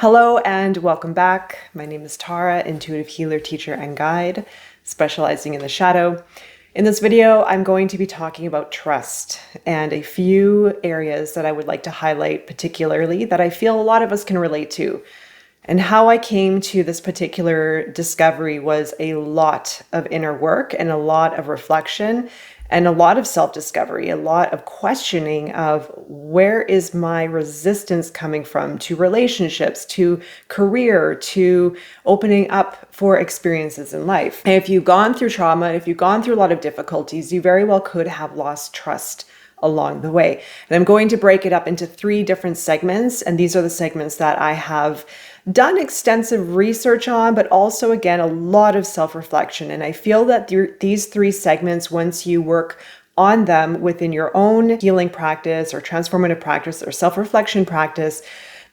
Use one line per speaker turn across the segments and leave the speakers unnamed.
Hello and welcome back. My name is Tara, intuitive healer, teacher, and guide, specializing in the shadow. In this video, I'm going to be talking about trust and a few areas that I would like to highlight particularly that I feel a lot of us can relate to. And how I came to this particular discovery was a lot of inner work and a lot of reflection and a lot of self-discovery, a lot of questioning of where is my resistance coming from to relationships, to career, to opening up for experiences in life. And if you've gone through trauma, if you've gone through a lot of difficulties, you very well could have lost trust along the way. And I'm going to break it up into 3 different segments. And these are the segments that I have done extensive research on, but also, again, a lot of self-reflection. And I feel that these 3 segments, once you work on them within your own healing practice or transformative practice or self-reflection practice,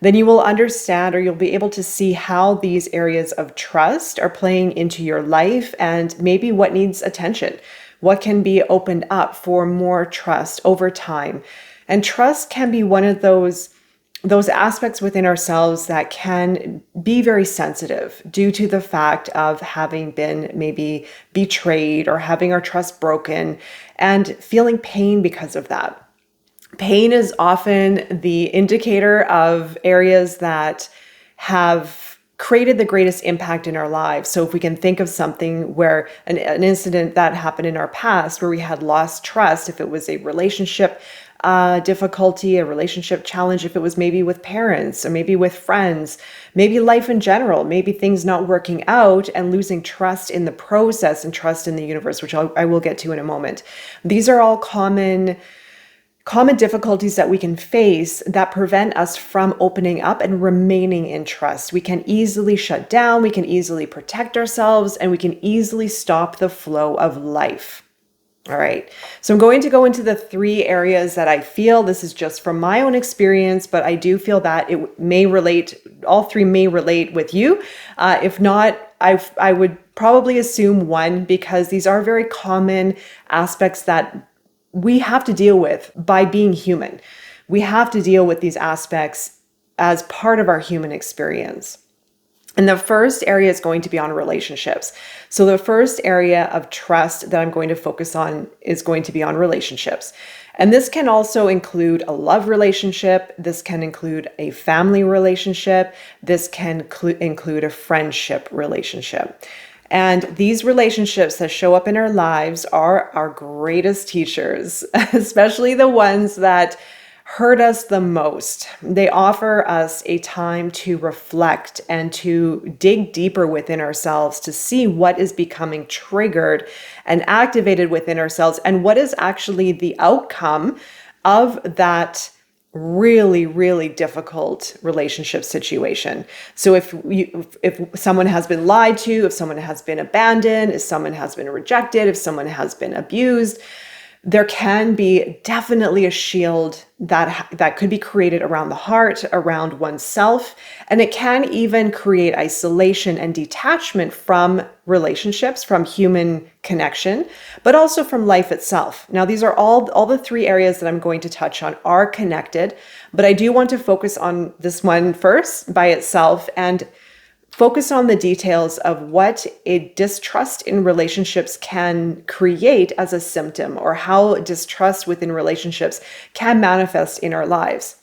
then you will understand, or you'll be able to see how these areas of trust are playing into your life and maybe what needs attention. What can be opened up for more trust over time. And trust can be one of those aspects within ourselves that can be very sensitive due to the fact of having been maybe betrayed or having our trust broken and feeling pain because of that. Pain is often the indicator of areas that have created the greatest impact in our lives. So if we can think of something where an incident that happened in our past where we had lost trust, if it was a relationship difficulty, a relationship challenge, if it was maybe with parents or maybe with friends, maybe life in general, maybe things not working out and losing trust in the process and trust in the universe, which I will get to in a moment. These are all common difficulties that we can face that prevent us from opening up and remaining in trust. We can easily shut down, we can easily protect ourselves, and we can easily stop the flow of life. All right, so I'm going to go into the 3 areas that I feel. This is just from my own experience, but I do feel that it may relate, all 3 may relate with you. If not, I would probably assume 1, because these are very common aspects that we have to deal with by being human. We have to deal with these aspects as part of our human experience. And the first area is going to be on relationships. So the first area of trust that I'm going to focus on is going to be on relationships. And this can also include a love relationship. This can include a family relationship. This can include a friendship relationship. And these relationships that show up in our lives are our greatest teachers, especially the ones that hurt us the most. They offer us a time to reflect and to dig deeper within ourselves to see what is becoming triggered and activated within ourselves and what is actually the outcome of that really, really difficult relationship situation. So if someone has been lied to, if someone has been abandoned, if someone has been rejected, if someone has been abused, there can be definitely a shield that could be created around the heart, around oneself, and it can even create isolation and detachment from relationships, from human connection, but also from life itself. Now, these are all the 3 areas that I'm going to touch on are connected, but I do want to focus on this one first by itself and focus on the details of what a distrust in relationships can create as a symptom, or how distrust within relationships can manifest in our lives.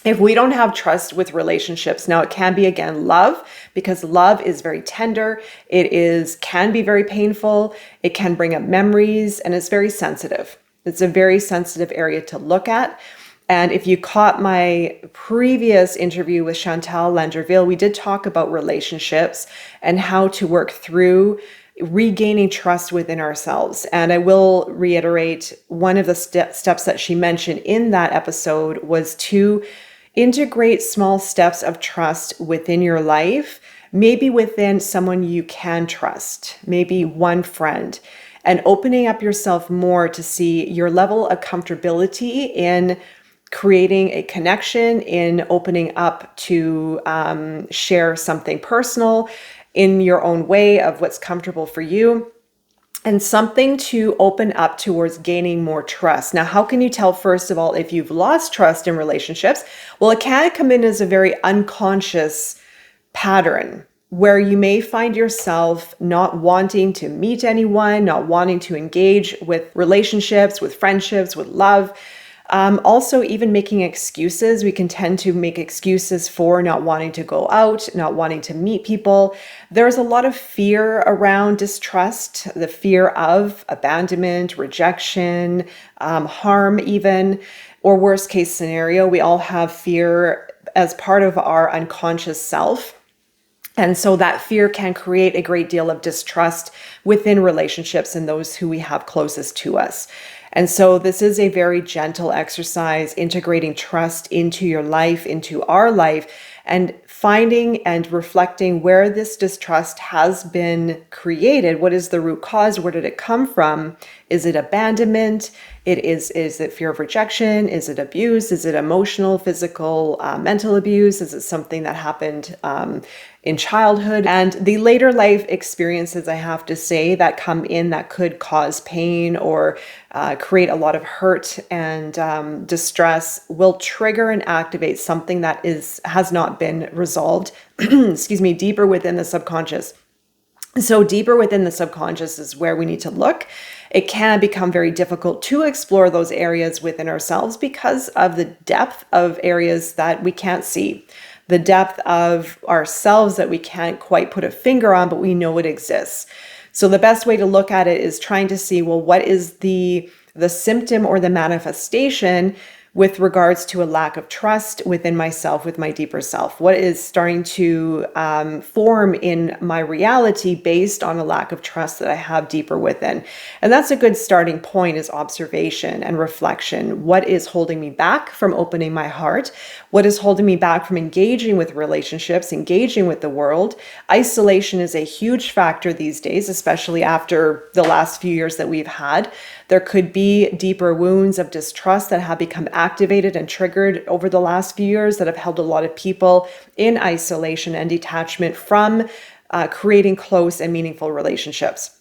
If we don't have trust with relationships, now it can be, again, love, because love is very tender. Can be very painful. It can bring up memories, and it's very sensitive. It's a very sensitive area to look at. And if you caught my previous interview with Chantal Landerville, we did talk about relationships and how to work through regaining trust within ourselves. And I will reiterate, one of the steps that she mentioned in that episode was to integrate small steps of trust within your life, maybe within someone you can trust, maybe one friend, and opening up yourself more to see your level of comfortability in creating a connection, in opening up to share something personal in your own way of what's comfortable for you. and something to open up towards gaining more trust. Now, how can you tell, first of all, if you've lost trust in relationships? Well, it can come in as a very unconscious pattern where you may find yourself not wanting to meet anyone, not wanting to engage with relationships, with friendships, with love. Also, even making excuses. We can tend to make excuses for not wanting to go out, not wanting to meet people. There's a lot of fear around distrust, the fear of abandonment, rejection, harm even, or worst case scenario. We all have fear as part of our unconscious self. And so that fear can create a great deal of distrust within relationships and those who we have closest to us. And so this is a very gentle exercise, integrating trust into your life, into our life, and finding and reflecting where this distrust has been created. What is the root cause? Where did it come from? Is it abandonment? Is it fear of rejection? Is it abuse? Is it emotional, physical, mental abuse? Is it something that happened in childhood? And the later life experiences, I have to say, that come in that could cause pain or create a lot of hurt and distress will trigger and activate something that has not been resolved, excuse me, deeper within the subconscious. So deeper within the subconscious is where we need to look. It can become very difficult to explore those areas within ourselves because of the depth of areas that we can't see, the depth of ourselves that we can't quite put a finger on, but we know it exists. So the best way to look at it is trying to see, well, what is the symptom or the manifestation with regards to a lack of trust within myself, with my deeper self? What is starting to form in my reality based on a lack of trust that I have deeper within? And that's a good starting point, is observation and reflection. What is holding me back from opening my heart? What is holding me back from engaging with relationships, engaging with the world? Isolation is a huge factor these days, especially after the last few years that we've had. There could be deeper wounds of distrust that have become activated and triggered over the last few years that have held a lot of people in isolation and detachment from creating close and meaningful relationships.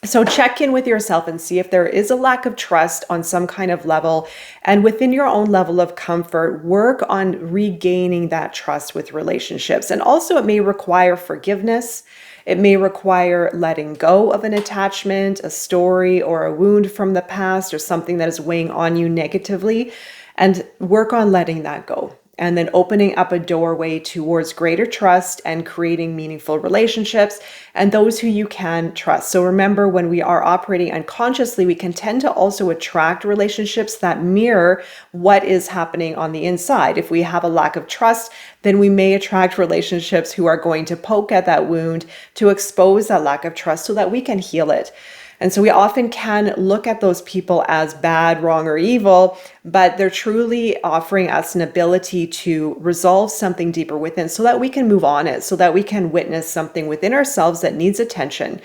So check in with yourself and see if there is a lack of trust on some kind of level, and within your own level of comfort, work on regaining that trust with relationships. And also it may require forgiveness. It may require letting go of an attachment, a story, or a wound from the past, or something that is weighing on you negatively, and work on letting that go. And then opening up a doorway towards greater trust and creating meaningful relationships and those who you can trust. So remember, when we are operating unconsciously, we can tend to also attract relationships that mirror what is happening on the inside. If we have a lack of trust, then we may attract relationships who are going to poke at that wound to expose that lack of trust so that we can heal it. And so we often can look at those people as bad, wrong, or evil, but they're truly offering us an ability to resolve something deeper within so that we can move on it, so that we can witness something within ourselves that needs attention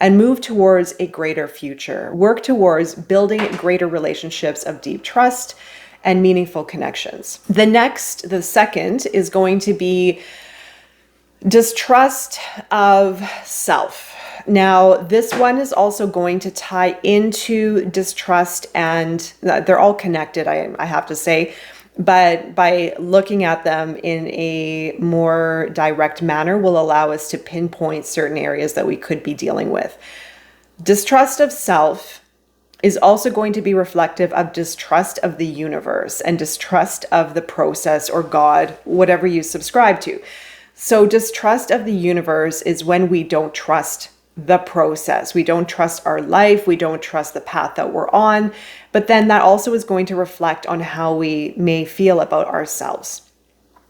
and move towards a greater future. Work towards building greater relationships of deep trust and meaningful connections. The second is going to be distrust of self. Now, this one is also going to tie into distrust, and they're all connected, I have to say, but by looking at them in a more direct manner will allow us to pinpoint certain areas that we could be dealing with. Distrust of self is also going to be reflective of distrust of the universe and distrust of the process or God, whatever you subscribe to. So distrust of the universe is when we don't trust the process. We don't trust our life. We don't trust the path that we're on. But then that also is going to reflect on how we may feel about ourselves.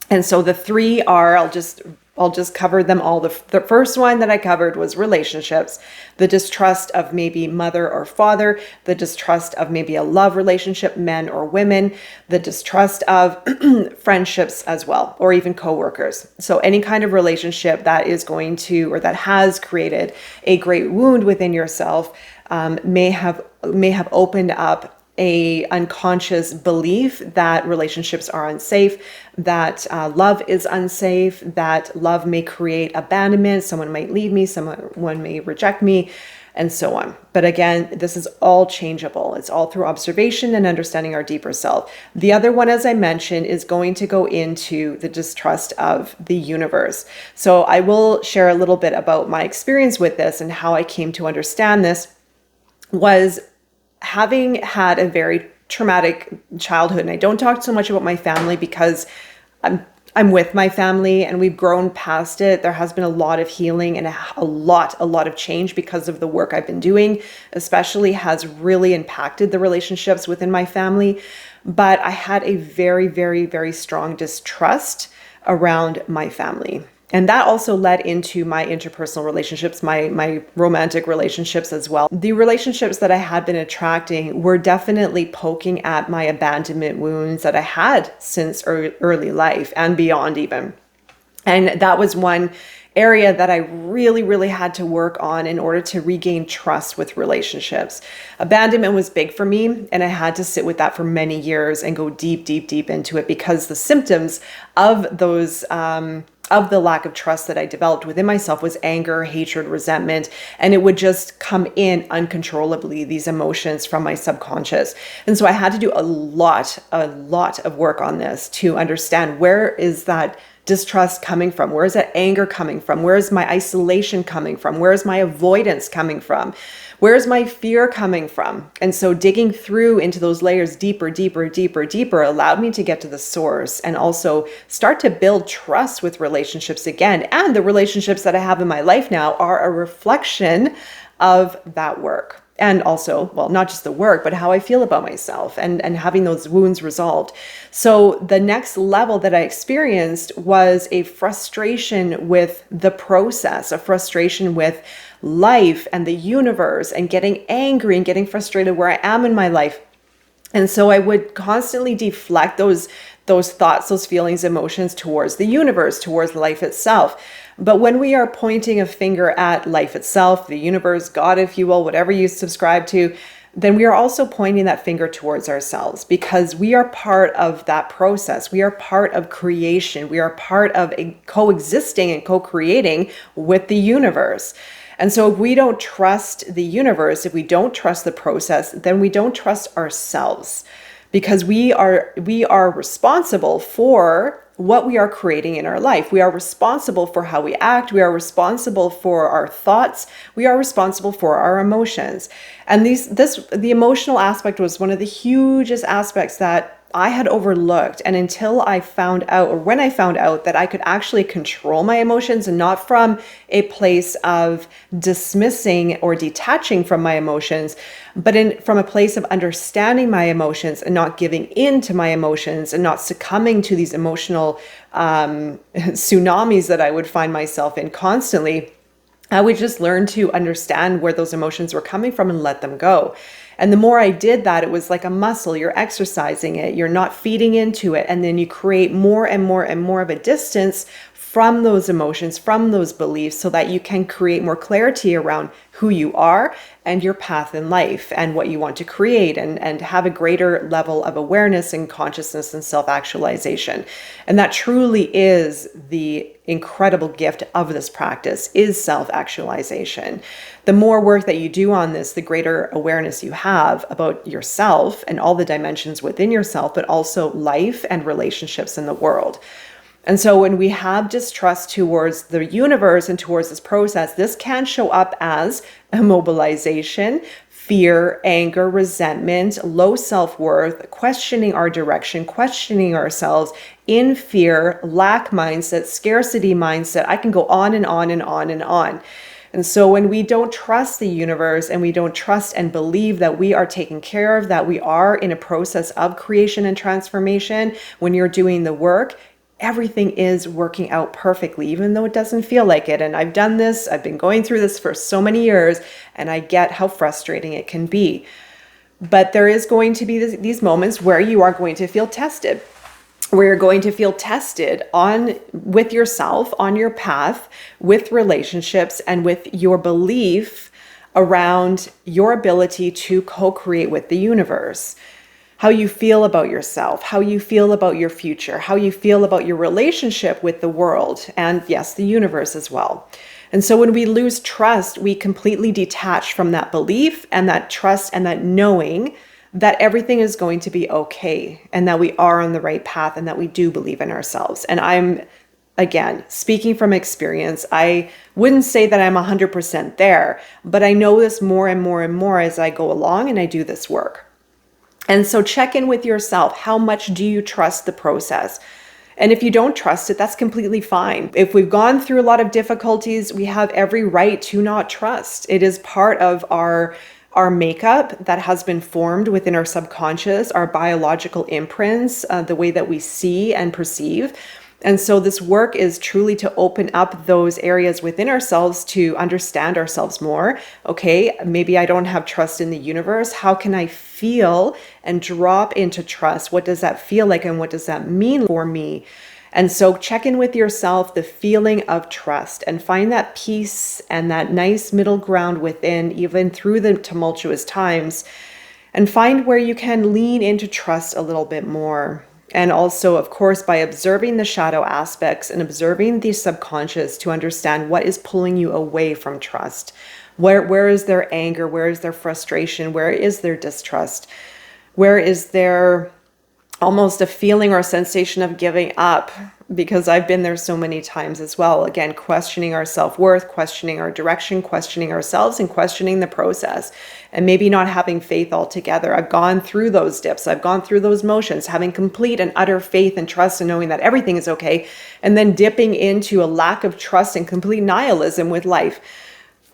And so the three are, I'll just cover them all. The first one that I covered was relationships, the distrust of maybe mother or father, the distrust of maybe a love relationship, men or women, the distrust of friendships as well, or even coworkers. So any kind of relationship that is going to, or that has created a great wound within yourself, may have opened up a unconscious belief that relationships are unsafe, that love is unsafe, that love may create abandonment, someone might leave me, someone may reject me. and so on. But again, this is all changeable. It's all through observation and understanding our deeper self. The other one, as I mentioned, is going to go into the distrust of the universe. So I will share a little bit about my experience with this and how I came to understand this. Was having had a very traumatic childhood, and I don't talk so much about my family because I'm with my family and we've grown past it. There has been a lot of healing and a lot of change because of the work I've been doing, especially has really impacted the relationships within my family. But I had a very strong distrust around my family. And that also led into my interpersonal relationships, my romantic relationships as well. The relationships that I had been attracting were definitely poking at my abandonment wounds that I had since early life and beyond even. And that was one area that I really had to work on in order to regain trust with relationships. Abandonment was big for me, and I had to sit with that for many years and go deep into it, because the symptoms of those of the lack of trust that I developed within myself was anger, hatred, resentment, and it would just come in uncontrollably, these emotions from my subconscious. And so I had to do a lot of work on this to understand, where is that distrust coming from? Where is that anger coming from? Where is my isolation coming from? Where is my avoidance coming from? Where is my fear coming from? And so digging through into those layers deeper allowed me to get to the source and also start to build trust with relationships again. And the relationships that I have in my life now are a reflection of that work. And also, well, not just the work, but how I feel about myself and having those wounds resolved. So the next level that I experienced was a frustration with the process, a frustration with life and the universe, and getting angry and getting frustrated where I am in my life. And so I would constantly deflect those thoughts, those feelings, emotions towards the universe, towards life itself. But when we are pointing a finger at life itself, the universe, God, if you will, whatever you subscribe to, then we are also pointing that finger towards ourselves, because we are part of that process. We are part of creation. We are part of coexisting and co-creating with the universe. And so if we don't trust the universe, if we don't trust the process, then we don't trust ourselves, because we are responsible for what we are creating in our life. We are responsible for how we act. We are responsible for our thoughts. We are responsible for our emotions. And the emotional aspect was one of the hugest aspects that I had overlooked. And until I found out, or when I found out that I could actually control my emotions, and not from a place of dismissing or detaching from my emotions, but from a place of understanding my emotions and not giving in to my emotions and not succumbing to these emotional tsunamis that I would find myself in constantly, I would just learn to understand where those emotions were coming from and let them go. And the more I did that, it was like a muscle. You're exercising it. You're not feeding into it. And then you create more and more of a distance from those emotions, from those beliefs, so that you can create more clarity around who you are and your path in life and what you want to create, and have a greater level of awareness and consciousness and self-actualization. And that truly is the incredible gift of this practice, is self-actualization. The more work that you do on this, the greater awareness you have about yourself and all the dimensions within yourself, but also life and relationships in the world. And so when we have distrust towards the universe and towards this process, this can show up as immobilization, fear, anger, resentment, low self-worth, questioning our direction, questioning ourselves, in fear, lack mindset, scarcity mindset. I can go on and on and on and on. And so when we don't trust the universe, and we don't trust and believe that we are taken care of, that we are in a process of creation and transformation, when you're doing the work, everything is working out perfectly, even though it doesn't feel like it. And I've done this, I've been going through this for so many years, and I get how frustrating it can be. But there is going to be these moments where you are going to feel tested, where you're going to feel tested with yourself, on your path, with relationships, and with your belief around your ability to co-create with the universe. how you feel about yourself, how you feel about your future, how you feel about your relationship with the world, and yes, the universe as well. And so when we lose trust, we completely detach from that belief and that trust and that knowing that everything is going to be okay and that we are on the right path and that we do believe in ourselves. And I'm, again, speaking from experience, I wouldn't say that I'm 100% there, but I know this more and more and more as I go along and I do this work. And so check in with yourself. How much do you trust the process? And if you don't trust it, that's completely fine. If we've gone through a lot of difficulties, we have every right to not trust. It is part of our makeup that has been formed within our subconscious, our biological imprints, the way that we see and perceive. And so this work is truly to open up those areas within ourselves to understand ourselves more. Okay, maybe I don't have trust in the universe. How can I feel and drop into trust? What does that feel like and what does that mean for me? And so check in with yourself, the feeling of trust, and find that peace and that nice middle ground within, even through the tumultuous times, and find where you can lean into trust a little bit more. And also, of course, by observing the shadow aspects and observing the subconscious to understand what is pulling you away from trust. Where is their anger? Where is their frustration? Where is their distrust? Where is there almost a feeling or a sensation of giving up? Because I've been there so many times as well. Again, questioning our self-worth, questioning our direction, questioning ourselves, and questioning the process, and maybe not having faith altogether. I've gone through those dips. I've gone through those motions, having complete and utter faith and trust and knowing that everything is okay, and then dipping into a lack of trust and complete nihilism with life.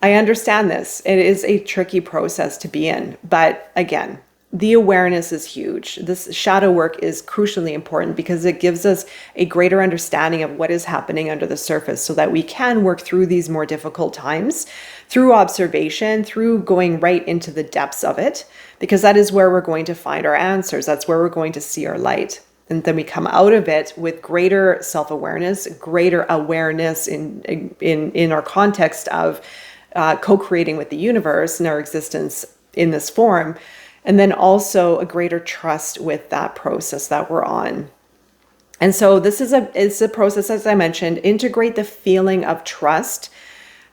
I understand this. It is a tricky process to be in, but again, the awareness is huge. This shadow work is crucially important because it gives us a greater understanding of what is happening under the surface so that we can work through these more difficult times through observation, through going right into the depths of it, because that is where we're going to find our answers. That's where we're going to see our light. And then we come out of it with greater self-awareness, greater awareness in our context of co-creating with the universe and our existence in this form. And then also a greater trust with that process that we're on. And so this is a process, as I mentioned, integrate the feeling of trust,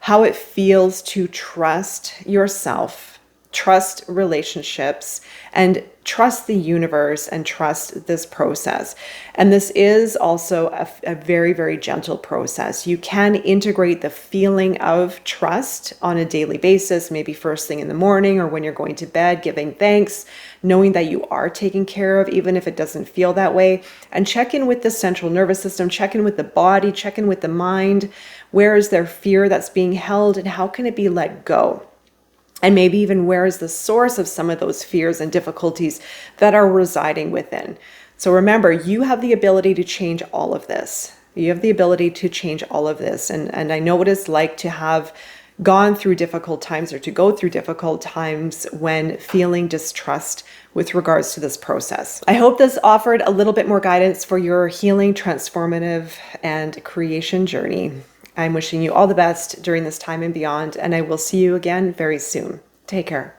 how it feels to trust yourself, trust relationships, and trust the universe and trust this process. And this is also a very, very gentle process. You can integrate the feeling of trust on a daily basis, maybe first thing in the morning or when you're going to bed, giving thanks, knowing that you are taken care of, even if it doesn't feel that way. And check in with the central nervous system, check in with the body, check in with the mind. Where is there fear that's being held and how can it be let go? And maybe even where is the source of some of those fears and difficulties that are residing within. So remember, you have the ability to change all of this. You have the ability to change all of this. And I know what it's like to have gone through difficult times or to go through difficult times when feeling distrust with regards to this process. I hope this offered a little bit more guidance for your healing, transformative, and creation journey. I'm wishing you all the best during this time and beyond, and I will see you again very soon. Take care.